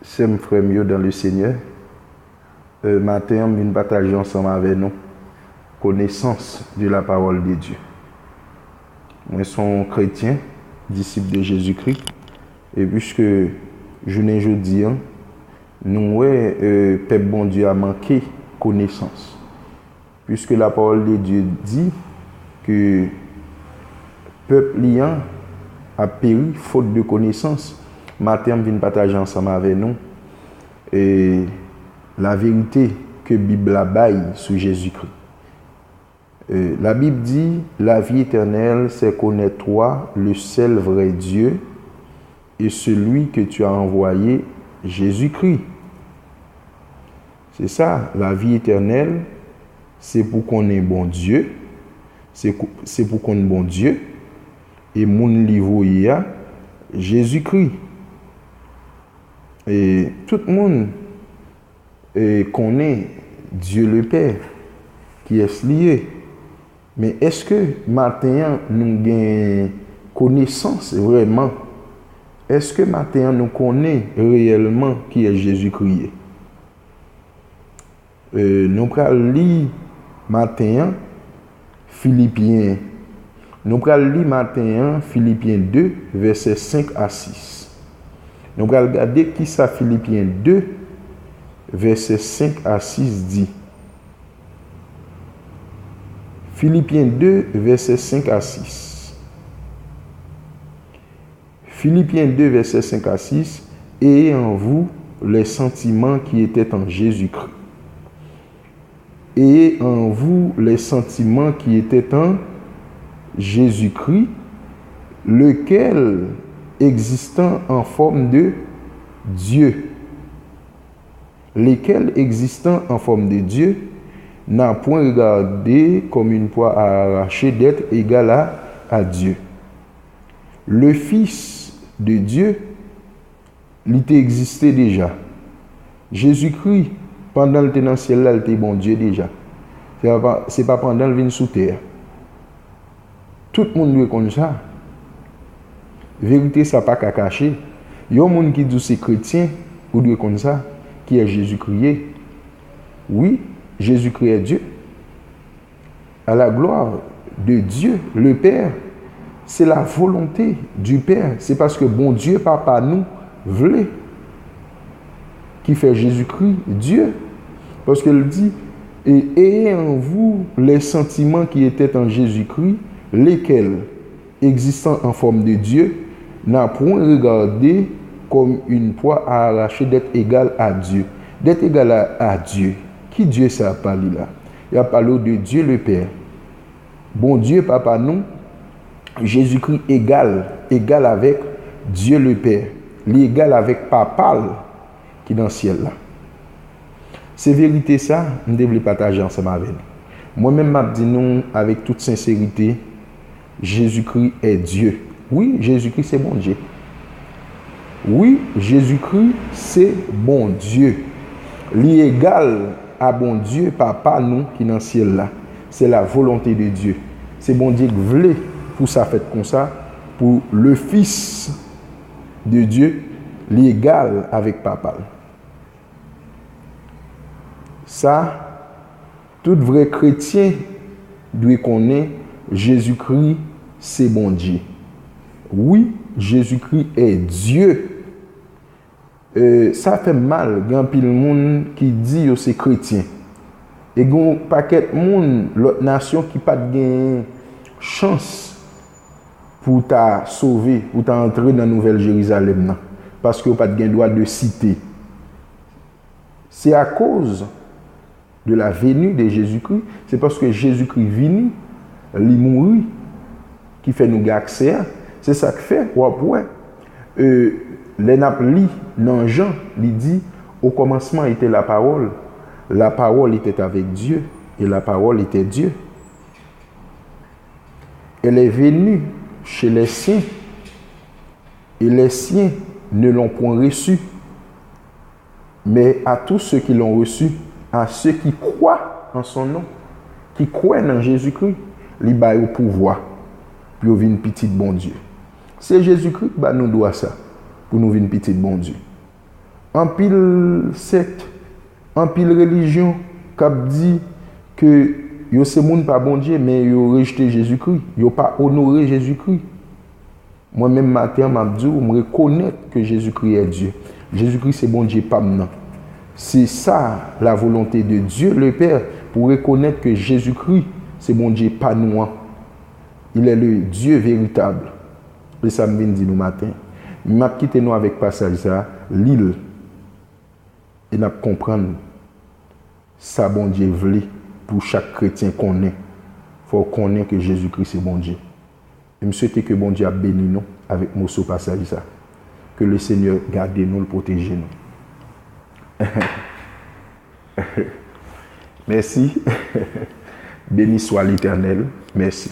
C'est mon frère mieux dans le Seigneur. Matin, on vient partager ensemble avec nous connaissance de la parole de Dieu. Moi, je suis chrétien, disciple de Jésus-Christ. Et puisque je n'ai jeudi, nous, peuple bon Dieu a manqué connaissance. Puisque la parole de Dieu dit que peuple liant a péri faute de connaissance. Matin, on vient partager ensemble avec nous et la vérité que la Bible a baille sur Jésus-Christ. La Bible dit, la vie éternelle, c'est connaître toi, le seul vrai Dieu, et celui que tu as envoyé, Jésus-Christ. C'est ça, la vie éternelle, c'est pour qu'on ait bon Dieu, c'est pour qu'on ait bon Dieu, et mon livre Jésus-Christ. Et tout le monde connaît Dieu le Père, qui est lié. Mais est-ce que maintenant nous avons connaissance vraiment? Est-ce que maintenant nous connaissons réellement qui est Jésus-Christ? Nous allons lire maintenant Philippiens. Nous allons lire maintenant Philippiens 2, versets 5 à 6. Nous allons regarder qui ça Philippiens 2, versets 5 à 6 dit. Philippiens 2, versets 5 à 6. Philippiens 2, versets 5 à 6. Ayez en vous les sentiments qui étaient en Jésus-Christ. Ayez en vous les sentiments qui étaient en Jésus-Christ, lequel, existant en forme de Dieu, lesquels existant en forme de Dieu, n'a point regardé comme une proie à arracher d'être égal à Dieu. Le Fils de Dieu, il existait déjà. Jésus-Christ, pendant le dans le ciel, là, il était bon Dieu déjà. Ce n'est pas pendant le vin sous terre. Tout le monde doit connaître ça. Vérité, ça n'a pas qu'à cacher. Il y a un monde qui dit que c'est chrétien, vous devez connaître ça, qui est Jésus-Christ. Oui, Jésus-Christ est Dieu. À la gloire de Dieu, le Père, c'est la volonté du Père. C'est parce que bon Dieu, Papa, nous, voulait, qui fait Jésus-Christ Dieu. Parce qu'il dit, et ayez en vous les sentiments qui étaient en Jésus-Christ, lesquels, existant en forme de Dieu, n'a point regardé comme une proie à arracher d'être égal à Dieu. D'être égal à Dieu. Qui Dieu ça a parlé là? Il a parlé de Dieu le Père. Bon Dieu, Papa, nous, Jésus-Christ égal avec Dieu le Père. L'égal avec Papa qui est dans le ciel là. C'est vérité ça, nous devons partager ensemble avec nous. Moi-même, je dis nous avec toute sincérité, Jésus-Christ est Dieu. Oui, Jésus-Christ c'est bon Dieu. Oui, Jésus-Christ c'est bon Dieu. L'égal à bon Dieu, Papa, nous qui est dans le ciel là. C'est la volonté de Dieu. C'est bon Dieu qui voulait pour ça fait comme ça, pour le Fils de Dieu, l'égal avec Papa. Ça, tout vrai chrétien doit connaître Jésus-Christ, c'est bon Dieu. Oui, Jésus-Christ est Dieu. Ça fait mal, il y a un pile de monde qui dit que c'est chrétien. Et il y a un paquet de monde, l'autre nation qui n'a pas de chance pour t'a sauver, pour t'entrer dans la Nouvelle Jérusalem. Parce que pas de droit de citer. C'est à cause de la venue de Jésus-Christ. C'est parce que Jésus-Christ venu, il mourit, qui fait nous accès. C'est ça que fait. Les napli dans Jean, il dit, au commencement était la parole était avec Dieu, et la parole était Dieu. Elle est venue chez les siens, et les siens ne l'ont point reçu. Mais à tous ceux qui l'ont reçu, à ceux qui croient en son nom, qui croient en Jésus-Christ, il a au pouvoir, puis il vient petit bon Dieu. C'est Jésus-Christ qui nous doit ça, pour nous venir petit bon Dieu. en pile secte, en pile religion, qui dit que yo c'est monde pas bon Dieu, mais yo rejeté Jésus-Christ, yo pas honoré Jésus-Christ. Moi-même matin, m'a dit, me reconnaître que Jésus-Christ est Dieu. Jésus-Christ c'est bon Dieu, pas maintenant. C'est ça la volonté de Dieu le Père, pour reconnaître que Jésus-Christ c'est bon Dieu, pas nous. Il est le Dieu véritable. Et ça me vient dire nous matin. M'a quitté nous avec passage ça, l'île. Et n'a comprendre ça bon Dieu voulait pour chaque chrétien qu'on est. Faut qu'on ait que Jésus-Christ c'est bon Dieu. Et je souhaite que bon Dieu a béni nous avec mon passage ça. Que le Seigneur garde nous, le protège nous. Merci. Béni soit l'Éternel. Merci.